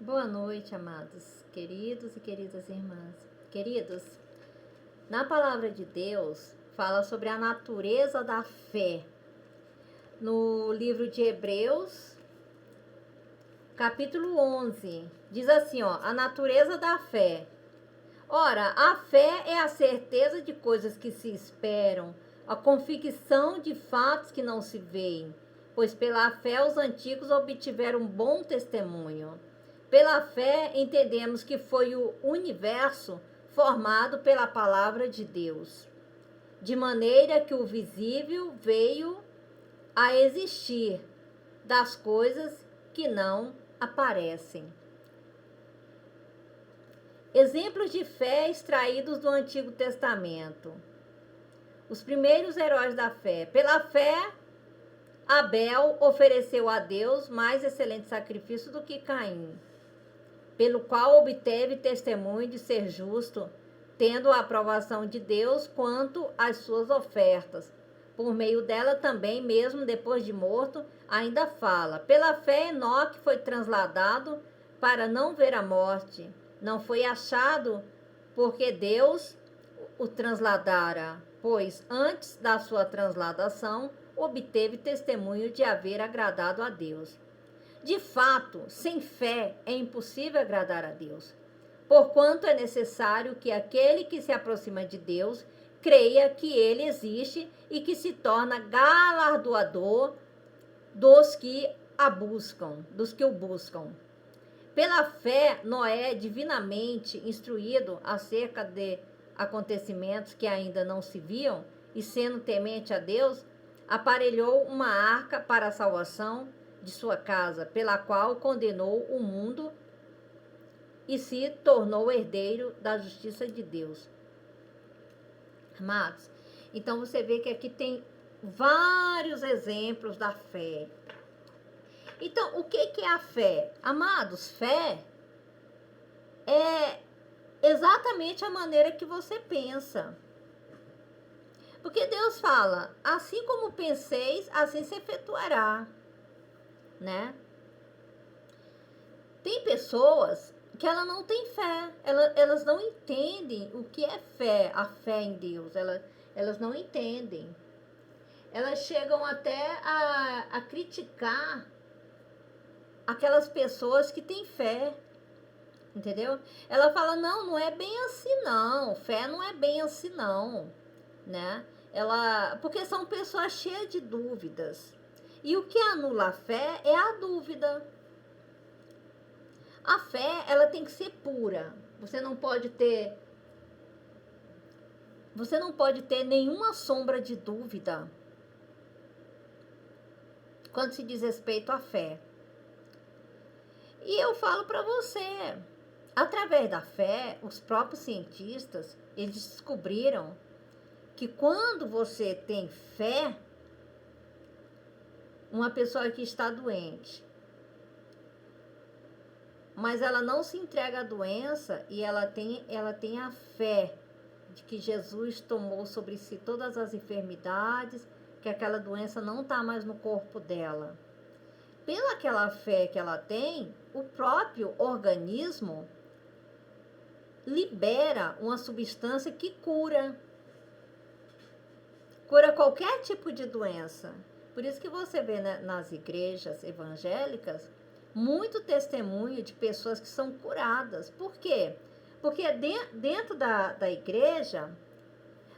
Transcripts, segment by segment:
Boa noite, amados, queridos e queridas irmãs. Queridos, na palavra de Deus, fala sobre a natureza da fé. No livro de Hebreus, capítulo 11, diz assim, a natureza da fé. Ora, a fé é a certeza de coisas que se esperam, a convicção de fatos que não se veem, pois pela fé os antigos obtiveram bom testemunho. Pela fé entendemos que foi o universo formado pela palavra de Deus, de maneira que o visível veio a existir das coisas que não aparecem. Exemplos de fé extraídos do Antigo Testamento. Os primeiros heróis da fé. Pela fé, Abel ofereceu a Deus mais excelente sacrifício do que Caim, pelo qual obteve testemunho de ser justo, tendo a aprovação de Deus quanto às suas ofertas. Por meio dela também, mesmo depois de morto, ainda fala. Pela fé, Enoque foi transladado para não ver a morte. Não foi achado porque Deus o transladara, pois antes da sua transladação, obteve testemunho de haver agradado a Deus. De fato, sem fé é impossível agradar a Deus, porquanto é necessário que aquele que se aproxima de Deus creia que ele existe e que se torna galardoador dos que o buscam. Pela fé, Noé, divinamente instruído acerca de acontecimentos que ainda não se viam, e sendo temente a Deus, aparelhou uma arca para a salvação de sua casa, pela qual condenou o mundo e se tornou herdeiro da justiça de Deus. Amados, então você vê que aqui tem vários exemplos da fé. Então, o que é a fé? Amados, fé é exatamente a maneira que você pensa. Porque Deus fala, assim como penseis, assim se efetuará, né? Tem pessoas que ela não tem fé, elas não entendem o que é fé, a fé em Deus, elas não entendem. Elas chegam até a criticar aquelas pessoas que têm fé, entendeu? Ela fala, não é bem assim não, fé não é bem assim não, né? Porque são pessoas cheias de dúvidas. E o que anula a fé é a dúvida. A fé, ela tem que ser pura. Você não pode ter nenhuma sombra de dúvida quando se diz respeito à fé. E eu falo para você, através da fé, os próprios cientistas, eles descobriram que quando você tem fé, uma pessoa que está doente, mas ela não se entrega à doença e ela tem a fé de que Jesus tomou sobre si todas as enfermidades, que aquela doença não está mais no corpo dela. Pela aquela fé que ela tem, o próprio organismo libera uma substância que cura qualquer tipo de doença. Por isso que você vê, né, nas igrejas evangélicas muito testemunho de pessoas que são curadas. Por quê? Porque dentro da igreja,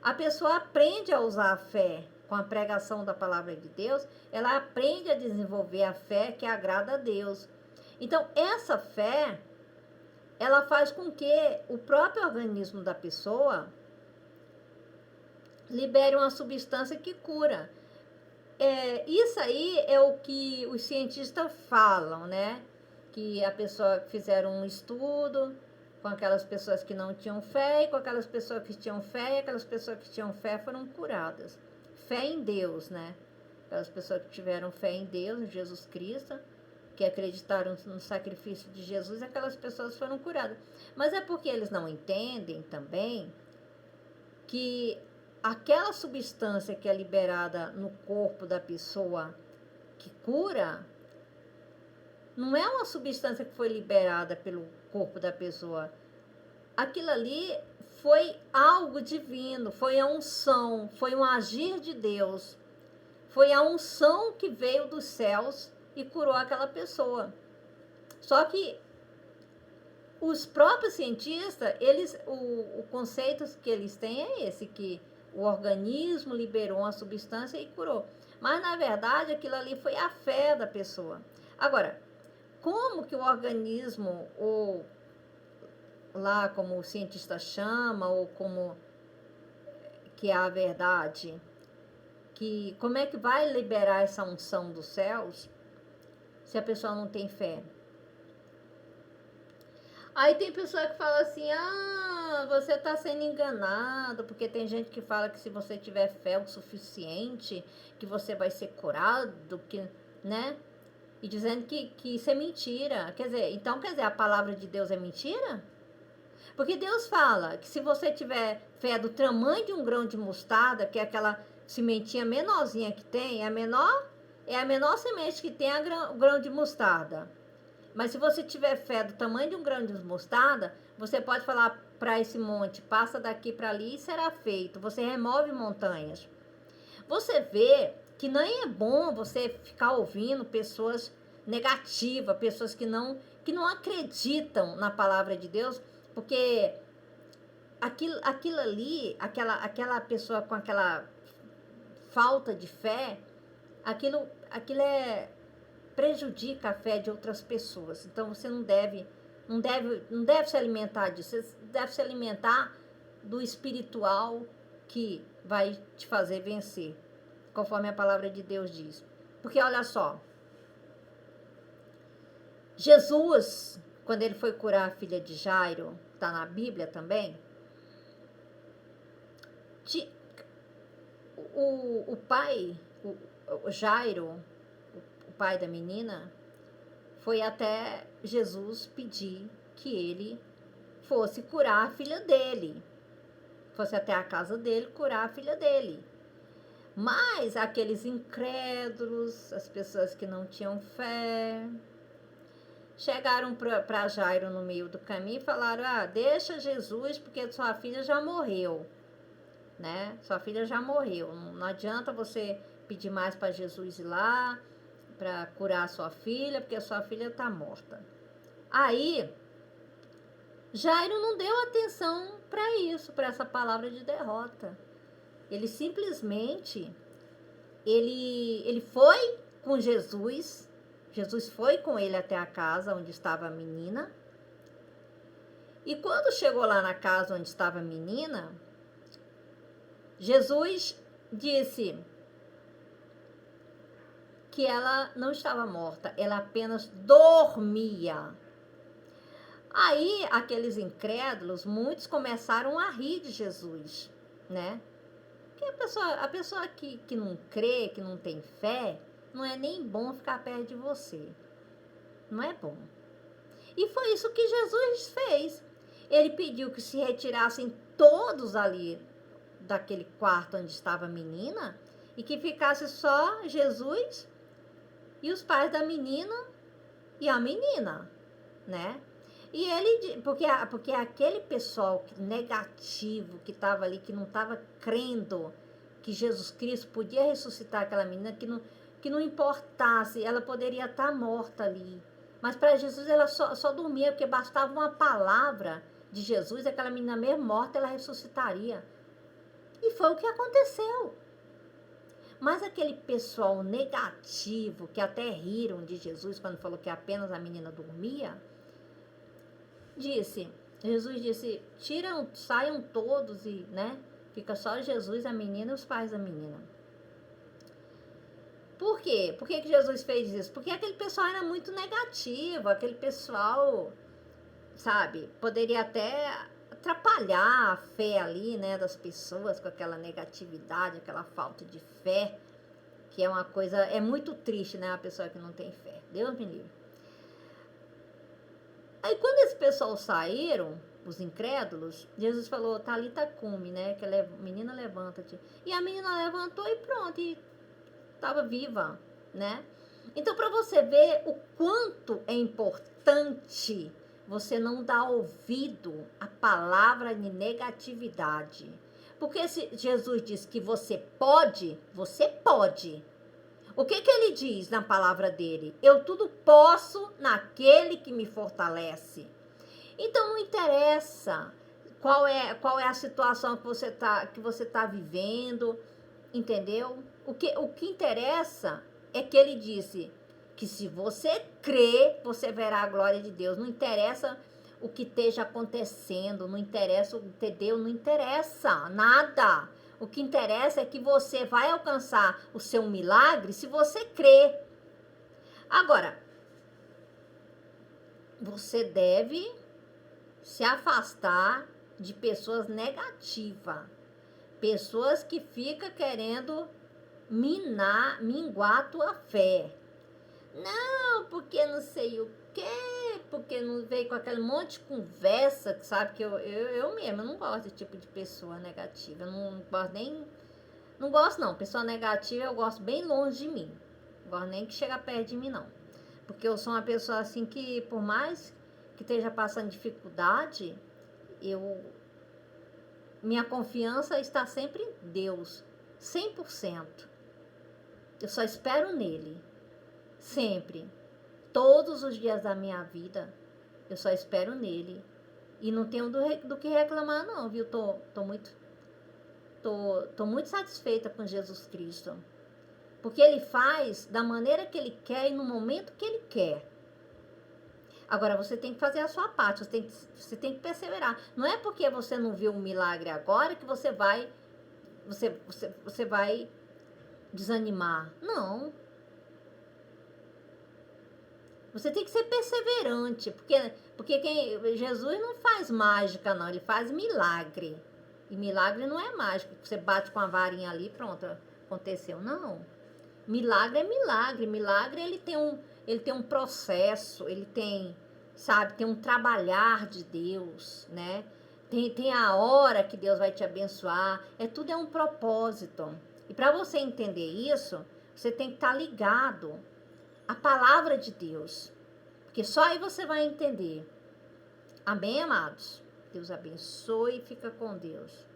a pessoa aprende a usar a fé com a pregação da palavra de Deus, ela aprende a desenvolver a fé que agrada a Deus. Então, essa fé, ela faz com que o próprio organismo da pessoa libere uma substância que cura. Isso aí é o que os cientistas falam, né? Que a pessoa fizeram um estudo com aquelas pessoas que não tinham fé e com aquelas pessoas que tinham fé, e aquelas pessoas que tinham fé foram curadas. Fé em Deus, né? Aquelas pessoas que tiveram fé em Deus, em Jesus Cristo, que acreditaram no sacrifício de Jesus, aquelas pessoas foram curadas. Mas é porque eles não entendem também que aquela substância que é liberada no corpo da pessoa que cura, Não é uma substância que foi liberada pelo corpo da pessoa. Aquilo ali foi algo divino, foi a unção, foi um agir de Deus. Foi a unção que veio dos céus e curou aquela pessoa. Só que os próprios cientistas, o conceito que eles têm é esse, que o organismo liberou uma substância e curou. Mas, na verdade, aquilo ali foi a fé da pessoa. Agora, como que o organismo, ou lá como o cientista chama, ou como que é a verdade, que como é que vai liberar essa unção dos céus se a pessoa não tem fé? Aí tem pessoa que fala assim, você está sendo enganado, porque tem gente que fala que se você tiver fé o suficiente, que você vai ser curado, que, né? E dizendo que isso é mentira. Quer dizer, a palavra de Deus é mentira? Porque Deus fala que se você tiver fé do tamanho de um grão de mostarda, que é aquela sementinha menorzinha que tem, é a menor semente que tem o grão de mostarda. Mas se você tiver fé do tamanho de um grão de mostarda, você pode falar para esse monte, passa daqui para ali e será feito. Você remove montanhas. Você vê que nem é bom você ficar ouvindo pessoas negativas, pessoas que não acreditam na palavra de Deus, porque aquilo ali, aquela pessoa com aquela falta de fé, aquilo prejudica a fé de outras pessoas. Então você não deve se alimentar disso. Você deve se alimentar do espiritual que vai te fazer vencer, conforme a palavra de Deus diz. Porque olha só, Jesus, quando ele foi curar a filha de Jairo, está na Bíblia também, o pai, o Jairo, o pai da menina, foi até Jesus pedir que ele fosse curar a filha dele. Fosse até a casa dele curar a filha dele. Mas aqueles incrédulos, as pessoas que não tinham fé, chegaram para Jairo no meio do caminho e falaram, deixa Jesus, porque sua filha já morreu, né? Sua filha já morreu. Não adianta você pedir mais para Jesus ir lá para curar a sua filha, porque a sua filha está morta. Aí, Jairo não deu atenção para isso, para essa palavra de derrota. Ele simplesmente, ele foi com Jesus, Jesus foi com ele até a casa onde estava a menina, e quando chegou lá na casa onde estava a menina, Jesus disse que ela não estava morta, ela apenas dormia. Aí, aqueles incrédulos, muitos começaram a rir de Jesus, né? Porque a pessoa que não crê, que não tem fé, não é nem bom ficar perto de você. Não é bom. E foi isso que Jesus fez. Ele pediu que se retirassem todos ali daquele quarto onde estava a menina e que ficasse só Jesus e os pais da menina e a menina, né? E ele, porque aquele pessoal negativo que estava ali, que não estava crendo que Jesus Cristo podia ressuscitar aquela menina, que não importasse, ela poderia estar morta ali. Mas para Jesus ela só dormia, porque bastava uma palavra de Jesus, aquela menina mesmo morta, ela ressuscitaria. E foi o que aconteceu. Mas aquele pessoal negativo, que até riram de Jesus quando falou que apenas a menina dormia, Jesus disse, saiam todos e, né, fica só Jesus, a menina e os pais da menina. Por quê? Por que Jesus fez isso? Porque aquele pessoal era muito negativo, aquele pessoal, sabe, poderia até atrapalhar a fé ali, né, das pessoas com aquela negatividade, aquela falta de fé, que é uma coisa, é muito triste, né, a pessoa que não tem fé. Deus me livre. Aí quando esse pessoal saíram, os incrédulos, Jesus falou, Talita cumi, né, que menina levanta-te. E a menina levantou e pronto, e estava viva, né. Então, para você ver o quanto é importante você não dar ouvido à palavra de negatividade. Porque se Jesus diz que você pode, você pode. O que ele diz na palavra dele? Eu tudo posso naquele que me fortalece. Então não interessa qual é a situação que você tá vivendo, entendeu? O que interessa é que ele disse que se você crê, você verá a glória de Deus. Não interessa o que esteja acontecendo, não interessa, entendeu? Não interessa nada. O que interessa é que você vai alcançar o seu milagre se você crê. Agora, você deve se afastar de pessoas negativas. Pessoas que ficam querendo minguar a tua fé. Não, porque não sei o quê, porque não veio com aquele monte de conversa, sabe? Que eu mesma não gosto desse tipo de pessoa negativa. Eu não gosto nem. Não gosto, não. Pessoa negativa eu gosto bem longe de mim. Não gosto nem que chega perto de mim, não. Porque eu sou uma pessoa assim que, por mais que esteja passando dificuldade, minha confiança está sempre em Deus. 100%. Eu só espero nele. Sempre. Todos os dias da minha vida, eu só espero nele. E não tenho do que reclamar, não, viu? Tô muito satisfeita com Jesus Cristo. Porque ele faz da maneira que ele quer e no momento que ele quer. Agora, você tem que fazer a sua parte, você tem que perseverar. Não é porque você não viu um milagre agora que você vai desanimar. Não. Você tem que ser perseverante, porque Jesus não faz mágica, não, ele faz milagre. E milagre não é mágica, você bate com a varinha ali, pronto, aconteceu. Não. Milagre é milagre. Milagre, ele tem um processo, ele tem, sabe, tem um trabalhar de Deus, né? Tem a hora que Deus vai te abençoar. Tudo é um propósito. E para você entender isso, você tem que estar ligado à palavra de Deus. Porque só aí você vai entender. Amém, amados? Deus abençoe e fica com Deus.